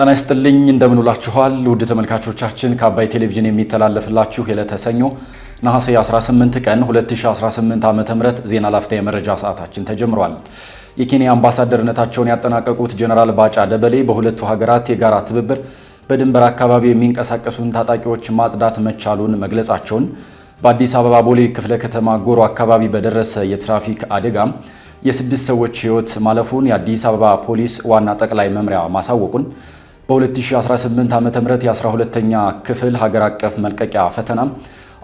ጤና ይስጥልኝ እንደምን ውላችኋል ውድ ተመልካቾቻችን ከአባይ ቴሌቪዥን የሚተላለፍላችሁ የዕለተ ሰኞ ነሐሴ 18 ቀን 2018 ዓ.ም ዜና ላፍታ የመረጃ ሰዓታችን ተጀምሯል። የኬንያ አምባሳደርነታቸውን ያጠናቀቁት ጀነራል ባጫ ደበሌ በሁለቱ ሀገራት የጋራ ትብብር በድንበር አካባቢ የሚንቀሳቀሱን ታጣቂዎች ማጽዳት መቻሉን መግለጻቸውን በአዲስ አበባ ቦሌ ክፍለ ከተማ ጎሮ አካባቢ በደረሰ የትራፊክ አደጋ የስድስት ሰዎች ሕይወት ማለፉን የአዲስ አበባ ፖሊስ ዋና ጠቅላይ መምሪያ ማሳወቁን በ2018 ዓ.ም የ12ኛ ክፍል ሀገር አቀፍ መልቀቂያ ፈተና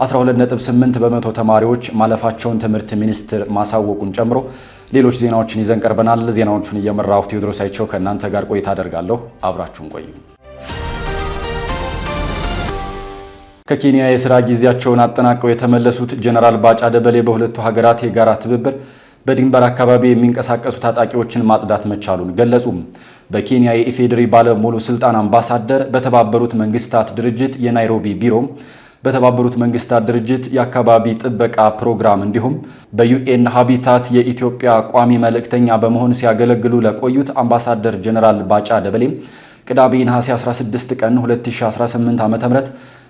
12.8 በመቶ ተማሪዎች ማለፋቸውን ትምህርት ሚኒስቴር ማሳወቁን ጨምሮ ሌሎች ዜናዎችን ይዘን ቀርበናል። ዜናዎቹን እየመራው ቴዎድሮስ አይቸው ከእናንተ ጋር ቆይታ አደርጋለሁ። አብራችሁን ቆዩ። ከኬንያ የሥራ ጊዜያቸውን አጠናቀው የተመለሱት ጀነራል ባጫ ደበሌ በሁለቱ ሀገራት የጋራ ትብብር በድንበር አካባቢ የሚንቀሳቀሱ ታጣቂዎችን ማጽዳት መቻሉን ገለጹ። በኬንያ የኢፌዴሪ ባለሙሉ ስልጣን አምባሳደር በተባበሩት መንግስታት ድርጅት የናይሮቢ ቢሮ በተባበሩት መንግስታት ድርጅት የአካባቢ ጥበቃ ፕሮግራም እንዲሁም በዩኤን ሃቢታት የኢትዮጵያ ቋሚ መልእክተኛ በመሆን ሲያገለግሉ ለቆዩት አምባሳደር ጀነራል ባጫ ደበሌ ቅዳሜ ነሐሴ 16 ቀን 2018 ዓ.ም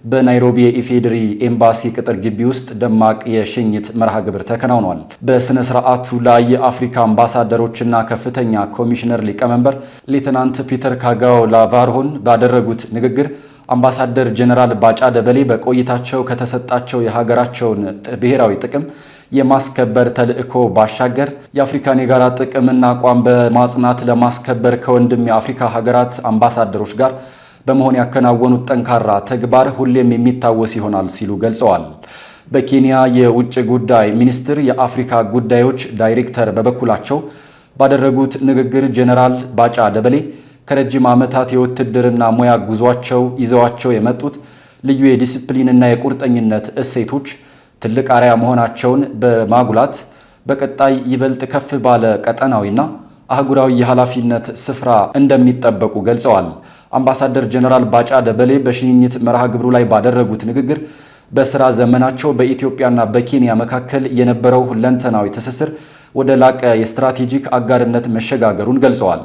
በናይሮቢ የኢፌዴሪ ኤምባሲ ቅጥር ግቢ ውስጥ ደማቅ የሽኝት መርሃ ግብር ተከናውኗል። በስነ ስርዓቱ ላይ የአፍሪካ አምባሳደሮችና ከፍተኛ ኮሚሽነር ሊቀመንበር ሌተናንት ፒተር ካጋው ላቫርሆን ባደረጉት ንግግር አምባሳደር ጀነራል ባጫ ደበሌ በቆይታቸው ከተሰጣቸው የሀገራቸውን ብሔራዊ ጥቅም የማስከበር ተልዕኮ ባሻገር የአፍሪካን የጋራ ጥቅምና አቋም በማጽናት ለማስከበር ከወንድም የአፍሪካ ሀገራት አምባሳደሮች ጋር በመሆን ያከናወኑት ጠንካራ ተግባር ሁሌም የሚታወስ ይሆናል ሲሉ ገልጸዋል። በኬንያ የውጭ ጉዳይ ሚኒስቴር የአፍሪካ ጉዳዮች ዳይሬክተር በበኩላቸው ባደረጉት ንግግር ጀነራል ባጫ ደበሌ ከረጅም ዓመታት የውትድርና ሙያ ጉዟቸው ይዘዋቸው የመጡት ልዩ የዲሲፕሊንና የቁርጠኝነት እሴቶች ትልቅ አርአያ መሆናቸውን በማጉላት በቀጣይ ይበልጥ ከፍ ባለ ቀጠናዊና አህጉራዊ የኃላፊነት ስፍራ እንደሚጠበቁ ገልጸዋል። አምባሳደር ጀነራል ባጫ ደበሌ በሽኝት መርሃ ግብሩ ላይ ባደረጉት ንግግር በስራ ዘመናቸው በኢትዮጵያና በኬንያ መካከል የነበረው ሁለንተናዊ ትስስር ወደ ላቀ የስትራቴጂክ አጋርነት መሸጋገሩን ገልጸዋል።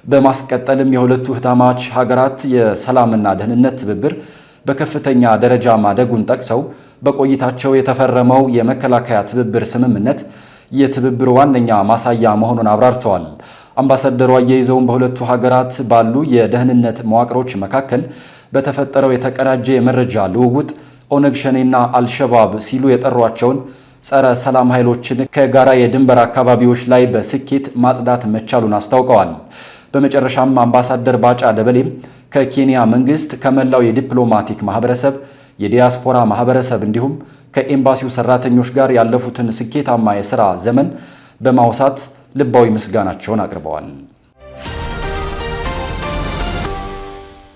በማስቀጠልም የሁለቱ ህታማች ሀገራት የሰላምና ደህንነት ትብብር በከፍተኛ ደረጃ ማደጉን ጠቅሰው በቆይታቸው የተፈረመው የመከላከያ ትብብር ስምምነት የትብብር ዋነኛ ማሳያ መሆኑን አብራርተዋል። አምባሳደሩ አያይዘውም በሁለቱ ሀገራት ባሉ የደህንነት መዋቅሮች መካከል በተፈጠረው የተቀናጀ የመረጃ ልውውጥ ኦነግ ሸኔና አልሸባብ ሲሉ የጠሯቸውን ጸረ ሰላም ኃይሎችን ከጋራ የድንበር አካባቢዎች ላይ በስኬት ማጽዳት መቻሉን አስታውቀዋል። በመጨረሻም አምባሳደር ባጫ ደበሌም ከኬንያ መንግስት፣ ከመላው የዲፕሎማቲክ ማህበረሰብ፣ የዲያስፖራ ማህበረሰብ እንዲሁም ከኤምባሲው ሰራተኞች ጋር ያለፉትን ስኬታማ የሥራ ዘመን በማውሳት ልባዊ ምስጋናቸውን አቅርበዋል።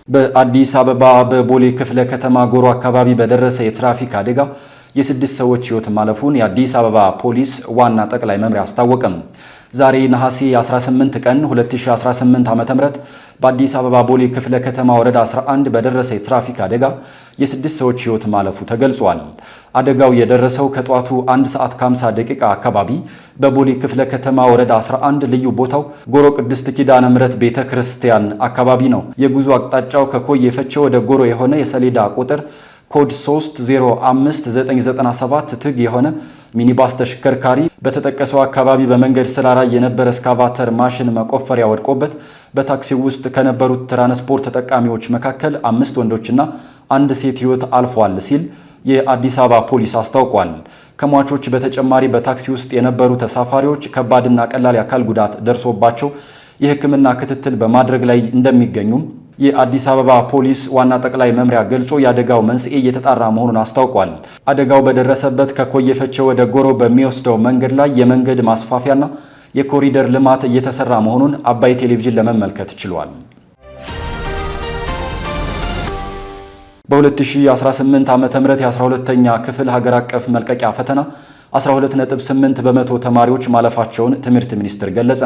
በአዲስ አበባ በቦሌ ክፍለ ከተማ ጎሮ አካባቢ በደረሰ የትራፊክ አደጋ የስድስት ሰዎች ሕይወት ማለፉን የአዲስ አበባ ፖሊስ ዋና ጠቅላይ መምሪያ አስታወቀም። ዛሬ ነሐሴ 18 ቀን 2018 ዓ.ም በአዲስ አበባ ቦሌ ክፍለ ከተማ ወረዳ 11 በደረሰ የትራፊክ አደጋ የስድስት ሰዎች ሕይወት ማለፉ ተገልጿል። አደጋው የደረሰው ከጧቱ 1 ሰዓት ከ50 ደቂቃ አካባቢ በቦሌ ክፍለ ከተማ ወረዳ 11 ልዩ ቦታው ጎሮ ቅድስት ኪዳነ ምሕረት ቤተ ክርስቲያን አካባቢ ነው። የጉዞ አቅጣጫው ከኮዬ ፈቼ ወደ ጎሮ የሆነ የሰሌዳ ቁጥር ኮድ 305997 ትግ የሆነ ሚኒባስ ተሽከርካሪ በተጠቀሰው አካባቢ በመንገድ ስራ ላይ የነበረ እስካቫተር ማሽን መቆፈሪያ ወድቆበት በታክሲው ውስጥ ከነበሩት ትራንስፖርት ተጠቃሚዎች መካከል 5 ወንዶችና 1 ሴት ሕይወት አልፏል ሲል የአዲስ አበባ ፖሊስ አስታውቋል። ከሟቾች በተጨማሪ በታክሲ ውስጥ የነበሩ ተሳፋሪዎች ከባድና ቀላል የአካል ጉዳት ደርሶባቸው የሕክምና ክትትል በማድረግ ላይ እንደሚገኙም የአዲስ አበባ ፖሊስ ዋና ጠቅላይ መምሪያ ገልጾ የአደጋው መንስኤ እየተጣራ መሆኑን አስታውቋል። አደጋው በደረሰበት ከኮዬ ፈቼ ወደ ጎሮ በሚወስደው መንገድ ላይ የመንገድ ማስፋፊያና የኮሪደር ልማት እየተሰራ መሆኑን አባይ ቴሌቪዥን ለመመልከት ችሏል። በ2018 ዓ.ም የ12ኛ ክፍል ሀገር አቀፍ መልቀቂያ ፈተና 12.8 በመቶ ተማሪዎች ማለፋቸውን ትምህርት ሚኒስቴር ገለጸ።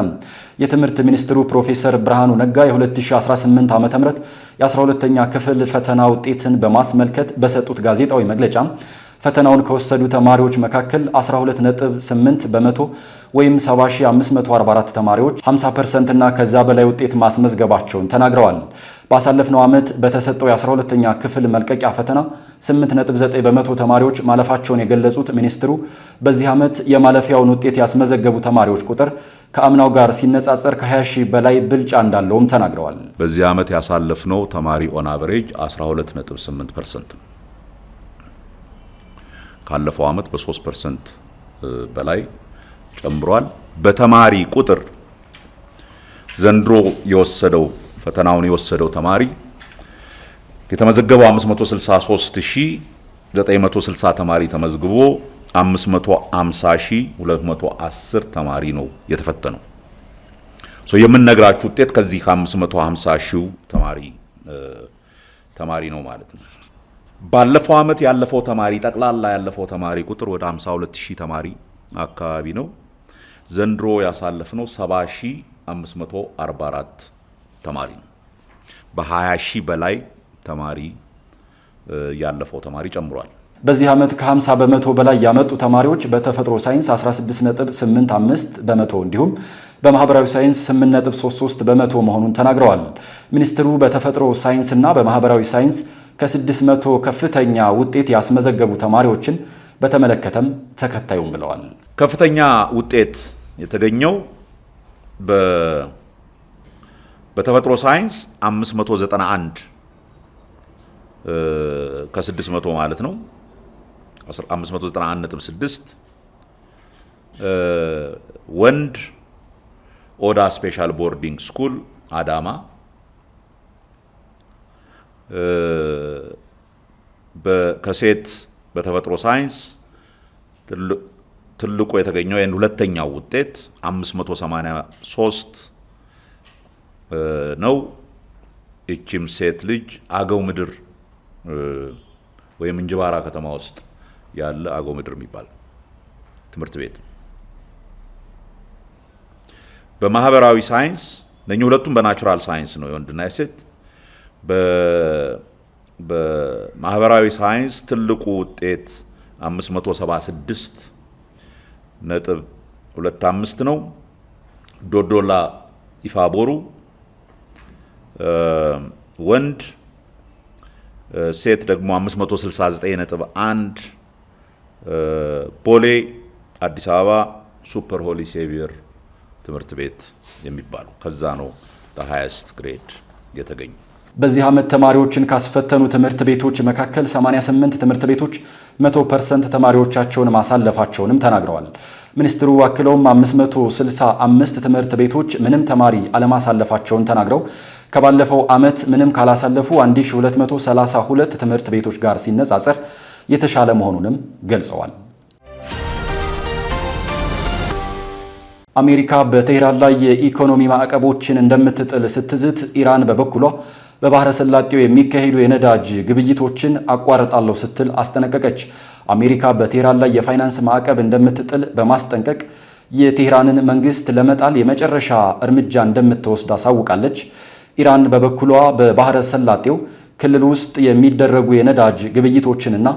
የትምህርት ሚኒስትሩ ፕሮፌሰር ብርሃኑ ነጋ የ2018 ዓ.ም የ12ኛ ክፍል ፈተና ውጤትን በማስመልከት በሰጡት ጋዜጣዊ መግለጫ ፈተናውን ከወሰዱ ተማሪዎች መካከል 12.8 በመቶ ወይም 70544 ተማሪዎች 50% እና ከዛ በላይ ውጤት ማስመዝገባቸውን ተናግረዋል። ባሳለፍነው ዓመት በተሰጠው የ12ኛ ክፍል መልቀቂያ ፈተና 8.9 በመቶ ተማሪዎች ማለፋቸውን የገለጹት ሚኒስትሩ በዚህ ዓመት የማለፊያውን ውጤት ያስመዘገቡ ተማሪዎች ቁጥር ከአምናው ጋር ሲነጻጸር ከ20 ሺህ በላይ ብልጫ እንዳለውም ተናግረዋል። በዚህ ዓመት ያሳለፍነው ተማሪ ኦን አቨሬጅ 12.8% ካለፈው ዓመት በ3% በላይ ጨምሯል። በተማሪ ቁጥር ዘንድሮ ፈተናውን የወሰደው ተማሪ የተመዘገበው 563960 ተማሪ ተመዝግቦ 550210 ተማሪ ነው የተፈተነው። የምንነግራችሁ ውጤት ከዚህ ከ550,000 ተማሪ ነው ማለት ነው። ባለፈው ዓመት ያለፈው ተማሪ ጠቅላላ ያለፈው ተማሪ ቁጥር ወደ 52000 ተማሪ አካባቢ ነው። ዘንድሮ ያሳለፍነው 70544 ተማሪ ነው። በ20,000 በላይ ተማሪ ያለፈው ተማሪ ጨምሯል። በዚህ ዓመት ከ50 በመቶ በላይ ያመጡ ተማሪዎች በተፈጥሮ ሳይንስ 16.85 በመቶ እንዲሁም በማህበራዊ ሳይንስ 8.33 በመቶ መሆኑን ተናግረዋል። ሚኒስትሩ በተፈጥሮ ሳይንስና በማህበራዊ ሳይንስ ከ600 ከፍተኛ ውጤት ያስመዘገቡ ተማሪዎችን በተመለከተም ተከታዩም ብለዋል። ከፍተኛ ውጤት የተገኘው በተፈጥሮ ሳይንስ 591 ከ600 ማለት ነው 591.6 ወንድ ኦዳ ስፔሻል ቦርዲንግ ስኩል አዳማ ከሴት በተፈጥሮ ሳይንስ ትልቁ የተገኘው ሁለተኛው ውጤት 583 ነው። እቺም ሴት ልጅ አገው ምድር ወይም እንጅባራ ከተማ ውስጥ ያለ አገው ምድር የሚባል ትምህርት ቤት። በማህበራዊ ሳይንስ እነኚህ ሁለቱም በናቹራል ሳይንስ ነው የወንድና የሴት። በማህበራዊ ሳይንስ ትልቁ ውጤት 576.25 ነው። ዶዶላ ኢፋቦሩ ወንድ፣ ሴት ደግሞ 569.1 ቦሌ አዲስ አበባ ሱፐር ሆሊ ሴቪየር ትምህርት ቤት የሚባሉ ከዛ ነው በሃይስት ግሬድ የተገኙ። በዚህ ዓመት ተማሪዎችን ካስፈተኑ ትምህርት ቤቶች መካከል 88 ትምህርት ቤቶች 100% ተማሪዎቻቸውን ማሳለፋቸውንም ተናግረዋል። ሚኒስትሩ አክለውም 565 ትምህርት ቤቶች ምንም ተማሪ አለማሳለፋቸውን ተናግረው ከባለፈው ዓመት ምንም ካላሳለፉ 1232 ትምህርት ቤቶች ጋር ሲነጻጸር የተሻለ መሆኑንም ገልጸዋል። አሜሪካ በቴህራን ላይ የኢኮኖሚ ማዕቀቦችን እንደምትጥል ስትዝት፣ ኢራን በበኩሏ በባህረ ሰላጤው የሚካሄዱ የነዳጅ ግብይቶችን አቋርጣለሁ ስትል አስጠነቀቀች። አሜሪካ በቴህራን ላይ የፋይናንስ ማዕቀብ እንደምትጥል በማስጠንቀቅ የቴህራንን መንግስት ለመጣል የመጨረሻ እርምጃ እንደምትወስድ አሳውቃለች። ኢራን በበኩሏ በባህረ ሰላጤው ክልል ውስጥ የሚደረጉ የነዳጅ ግብይቶችንና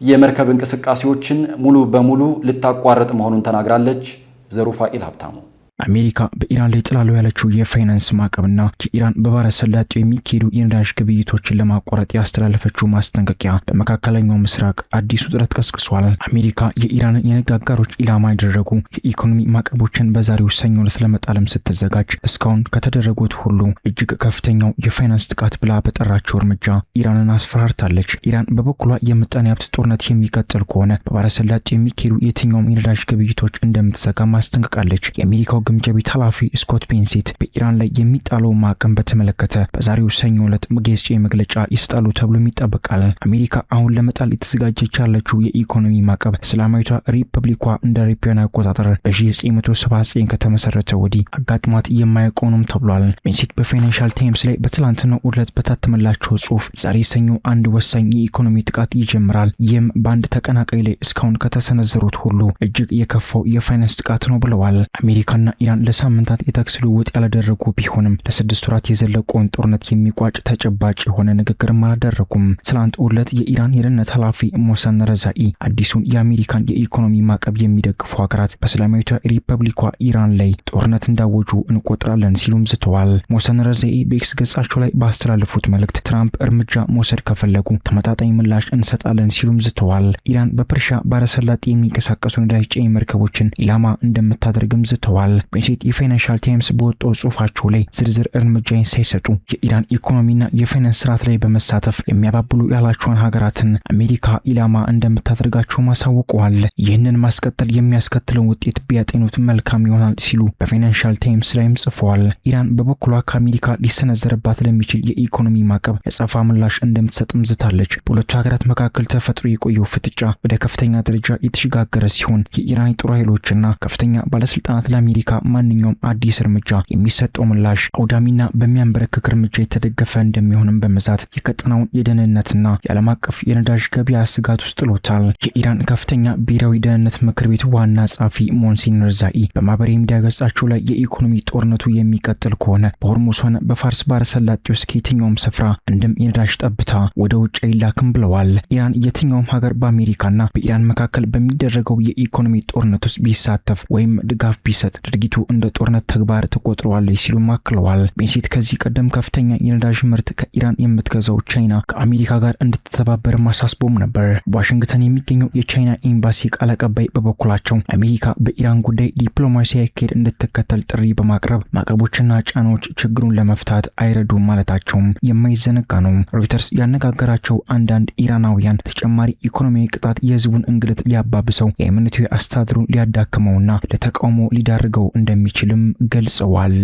የመርከብ እንቅስቃሴዎችን ሙሉ በሙሉ ልታቋርጥ መሆኑን ተናግራለች። ዘሩፋኤል ሀብታሙ አሜሪካ በኢራን ላይ ጥላለው ያለችው የፋይናንስ ማዕቀብና የኢራን በባህረ ሰላጤው የሚካሄዱ የነዳጅ ግብይቶችን ለማቋረጥ ያስተላለፈችው ማስጠንቀቂያ በመካከለኛው ምስራቅ አዲስ ውጥረት ቀስቅሷል። አሜሪካ የኢራንን የንግድ አጋሮች ኢላማ ያደረጉ የኢኮኖሚ ማዕቀቦችን በዛሬው ሰኞ ዕለት ለመጣልም ስትዘጋጅ እስካሁን ከተደረጉት ሁሉ እጅግ ከፍተኛው የፋይናንስ ጥቃት ብላ በጠራቸው እርምጃ ኢራንን አስፈራርታለች። ኢራን በበኩሏ የምጣኔ ሀብት ጦርነት የሚቀጥል ከሆነ በባህረ ሰላጤው የሚካሄዱ የትኛውም የነዳጅ ግብይቶች እንደምትዘጋ ማስጠንቀቃለች። የአሜሪካው ግምጃ ቤት ኃላፊ ስኮት ቤንሴት በኢራን ላይ የሚጣለው ማዕቀብ በተመለከተ በዛሬው ሰኞ ዕለት ጋዜጣዊ መግለጫ ይሰጣሉ ተብሎ ይጠበቃል። አሜሪካ አሁን ለመጣል የተዘጋጀች ያለችው የኢኮኖሚ ማዕቀብ እስላማዊቷ ሪፐብሊኳ እንደ አውሮፓውያን አቆጣጠር በ1979 ከተመሰረተ ወዲህ አጋጥሟት የማያውቀውም ተብሏል። ቤንሴት በፋይናንሻል ታይምስ ላይ በትላንትናው ዕለት በታተመላቸው ጽሑፍ ዛሬ ሰኞ አንድ ወሳኝ የኢኮኖሚ ጥቃት ይጀምራል፣ ይህም በአንድ ተቀናቃይ ላይ እስካሁን ከተሰነዘሩት ሁሉ እጅግ የከፋው የፋይናንስ ጥቃት ነው ብለዋል። አሜሪካና ኢራን ለሳምንታት የተኩስ ልውውጥ ያላደረጉ ቢሆንም ለ6 ወራት የዘለቀውን ጦርነት የሚቋጭ ተጨባጭ የሆነ ንግግርም አላደረጉም። ትላንት ዕለት የኢራን የደህንነት ኃላፊ ሞሰን ረዛኢ አዲሱን የአሜሪካን የኢኮኖሚ ማዕቀብ የሚደግፉ ሀገራት በእስላማዊቷ ሪፐብሊኳ ኢራን ላይ ጦርነት እንዳወጁ እንቆጥራለን ሲሉም ዝተዋል። ሞሰን ረዛኢ በኤክስ ገጻቸው ላይ ባስተላለፉት መልእክት ትራምፕ እርምጃ መውሰድ ከፈለጉ ተመጣጣኝ ምላሽ እንሰጣለን ሲሉም ዝተዋል። ኢራን በፐርሺያ ባህረ ሰላጤ የሚንቀሳቀሱ ነዳጅ ጫኝ መርከቦችን ኢላማ እንደምታደርግም ዝተዋል። ቤንሴት የፋይናንሻል ታይምስ በወጣው ጽሑፋቸው ላይ ዝርዝር እርምጃ ሳይሰጡ የኢራን ኢኮኖሚና የፋይናንስ ስርዓት ላይ በመሳተፍ የሚያባብሉ ያላቸውን ሀገራትን አሜሪካ ኢላማ እንደምታደርጋቸው ማሳውቀዋል። ይህንን ማስቀጠል የሚያስከትለው ውጤት ቢያጤኑት መልካም ይሆናል ሲሉ በፋይናንሻል ታይምስ ላይም ጽፈዋል። ኢራን በበኩሏ ከአሜሪካ ሊሰነዘርባት ለሚችል የኢኮኖሚ ማዕቀብ የጸፋ ምላሽ እንደምትሰጥም ዝታለች። በሁለቱ ሀገራት መካከል ተፈጥሮ የቆየው ፍጥጫ ወደ ከፍተኛ ደረጃ የተሸጋገረ ሲሆን የኢራን ጦር ኃይሎችና ከፍተኛ ባለስልጣናት ለአሜሪካ ማንኛውም አዲስ እርምጃ የሚሰጠው ምላሽ አውዳሚና በሚያንበረክክ እርምጃ የተደገፈ እንደሚሆንም በመዛት የቀጠናውን የደህንነትና የዓለም አቀፍ የነዳጅ ገበያ ስጋት ውስጥ ጥሎታል። የኢራን ከፍተኛ ብሔራዊ ደህንነት ምክር ቤት ዋና ጸሐፊ ሞንሲን ረዛኢ በማህበራዊ ሚዲያ ገጻቸው ላይ የኢኮኖሚ ጦርነቱ የሚቀጥል ከሆነ በሆርሙዝ ሆነ በፋርስ ባህረ ሰላጤ ውስጥ ከየትኛውም ስፍራ እንደም የነዳጅ ጠብታ ወደ ውጭ አይላክም ብለዋል። ኢራን የትኛውም ሀገር በአሜሪካና በኢራን መካከል በሚደረገው የኢኮኖሚ ጦርነት ውስጥ ቢሳተፍ ወይም ድጋፍ ቢሰጥ ድርጊቱ እንደ ጦርነት ተግባር ተቆጥረዋለች ሲሉ አክለዋል። ቤንሴት ከዚህ ቀደም ከፍተኛ የነዳጅ ምርት ከኢራን የምትገዛው ቻይና ከአሜሪካ ጋር እንድትተባበር ማሳስቦም ነበር። በዋሽንግተን የሚገኘው የቻይና ኤምባሲ ቃል አቀባይ በበኩላቸው አሜሪካ በኢራን ጉዳይ ዲፕሎማሲያዊ አካሄድ እንድትከተል ጥሪ በማቅረብ ማዕቀቦችና ጫናዎች ችግሩን ለመፍታት አይረዱም ማለታቸውም የማይዘነጋ ነው። ሮይተርስ ያነጋገራቸው አንዳንድ ኢራናውያን ተጨማሪ ኢኮኖሚያዊ ቅጣት የህዝቡን እንግልት ሊያባብሰው የሃይማኖታዊ አስተዳደሩን ሊያዳክመውና ለተቃውሞ ሊዳርገው እንደሚችልም ገልጸዋል።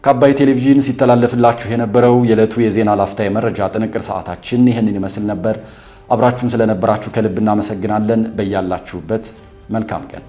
ከአባይ ቴሌቪዥን ሲተላለፍላችሁ የነበረው የዕለቱ የዜና ላፍታ የመረጃ ጥንቅር ሰዓታችን ይህንን ይመስል ነበር። አብራችሁን ስለነበራችሁ ከልብ እናመሰግናለን። በያላችሁበት መልካም ቀን